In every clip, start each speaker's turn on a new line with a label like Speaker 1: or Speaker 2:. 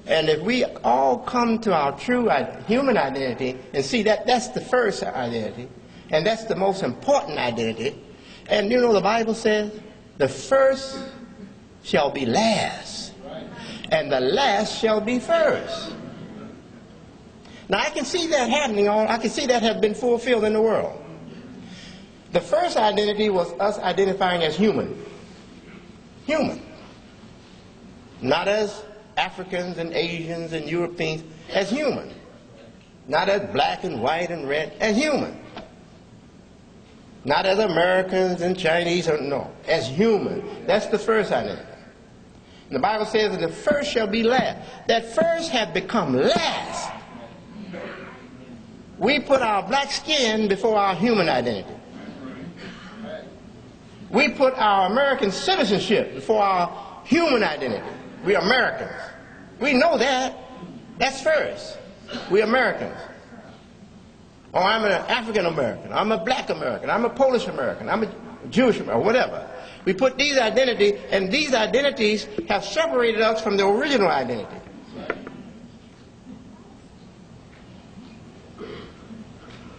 Speaker 1: And if we all come to our true human identity and see that that's the first identity, and that's the most important identity, and you know the Bible says, the first shall be last, and the last shall be first. Now I can see that happening, I can see that have been fulfilled in the world. The first identity was us identifying as human. Human. Not as Africans and Asians and Europeans, as human. Not as black and white and red, as human. Not as Americans and Chinese, or no, as human. That's the first identity. And the Bible says that the first shall be last. That first have become last. We put our black skin before our human identity. We put our American citizenship before our human identity. We are Americans. We know that. That's first. We Americans. Or I'm an African American. I'm a black American. I'm a Polish American. I'm a Jewish American, whatever. We put these identities, and these identities have separated us from the original identity.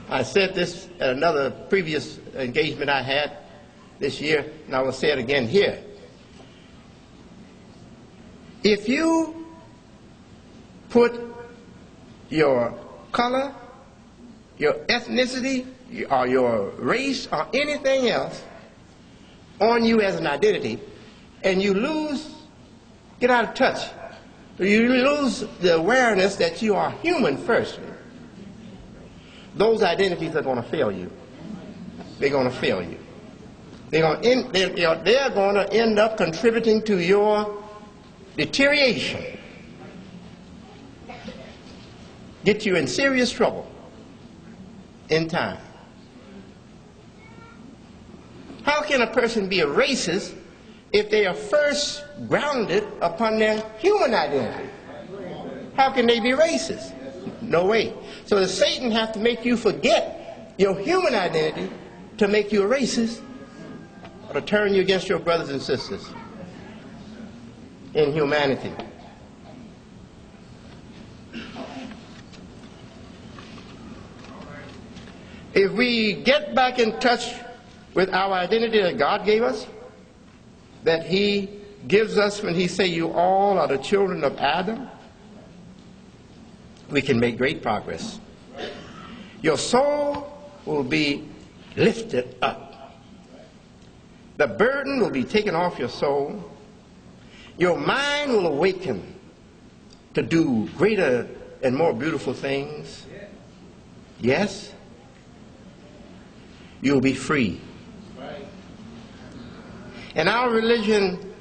Speaker 1: I said this at another previous engagement I had this year, and I will say it again here. If you put your color, your ethnicity, or your race, or anything else on you as an identity, and you get out of touch, you lose the awareness that you are human first, those identities are going to fail you. They're going to fail you. They're going to end up contributing to your deterioration. Get you in serious trouble in time. How can a person be a racist if they are first grounded upon their human identity? How can they be racist? No way. So does Satan have to make you forget your human identity to make you a racist, or to turn you against your brothers and sisters in humanity? If we get back in touch with our identity that God gave us, that He gives us when He say you all are the children of Adam, we can make great progress. Your soul will be lifted up. The burden will be taken off your soul. Your mind will awaken to do greater and more beautiful things. Yes, you'll be free. In our religion,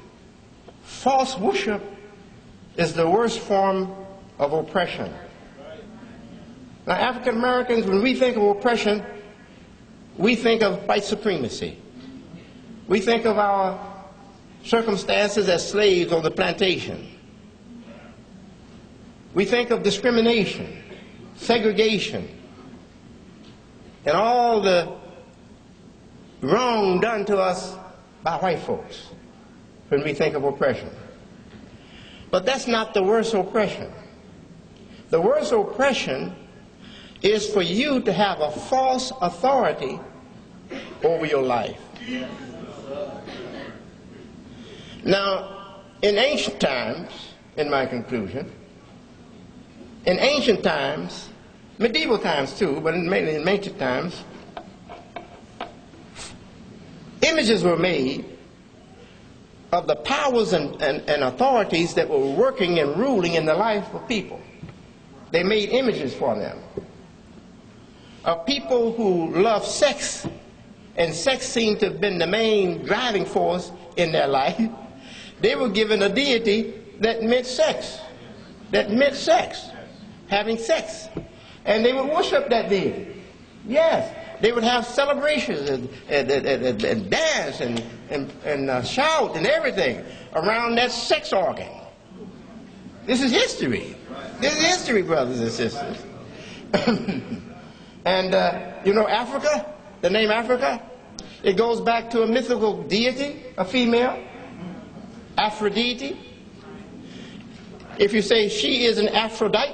Speaker 1: false worship is the worst form of oppression. Now, African Americans, when we think of oppression, we think of white supremacy. We think of our circumstances as slaves on the plantation. We think of discrimination, segregation, and all the wrong done to us by white folks when we think of oppression. But that's not the worst oppression. The worst oppression is for you to have a false authority over your life. Now, in ancient times, in my conclusion, in ancient times, medieval times too, but mainly in ancient times, images were made of the powers and authorities that were working and ruling in the life of people. They made images for them of people who loved sex, and sex seemed to have been the main driving force in their life. They were given a deity that meant sex, having sex. And they would worship that deity. Yes, they would have celebrations and dance and shout and everything around that sex organ. This is history. This is history, brothers and sisters. And you know Africa, the name Africa, it goes back to a mythical deity, a female, Aphrodite. If you say she is an Aphrodite,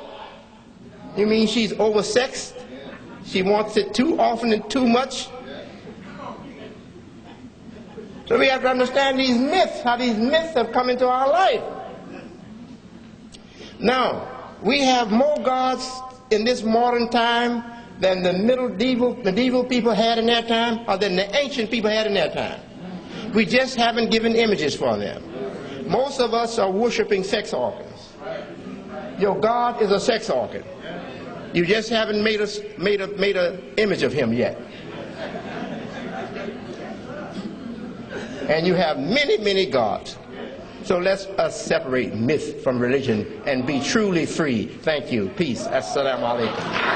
Speaker 1: you mean she's oversexed? She wants it too often and too much? So we have to understand these myths, how these myths have come into our life. Now, we have more gods in this modern time than the medieval people had in their time, or than the ancient people had in their time. We just haven't given images for them. Most of us are worshiping sex organs. Your God is a sex organ. You just haven't made an image of him yet. And you have many, many gods. So let's us separate myth from religion and be truly free. Thank you. Peace. Assalamu alaikum.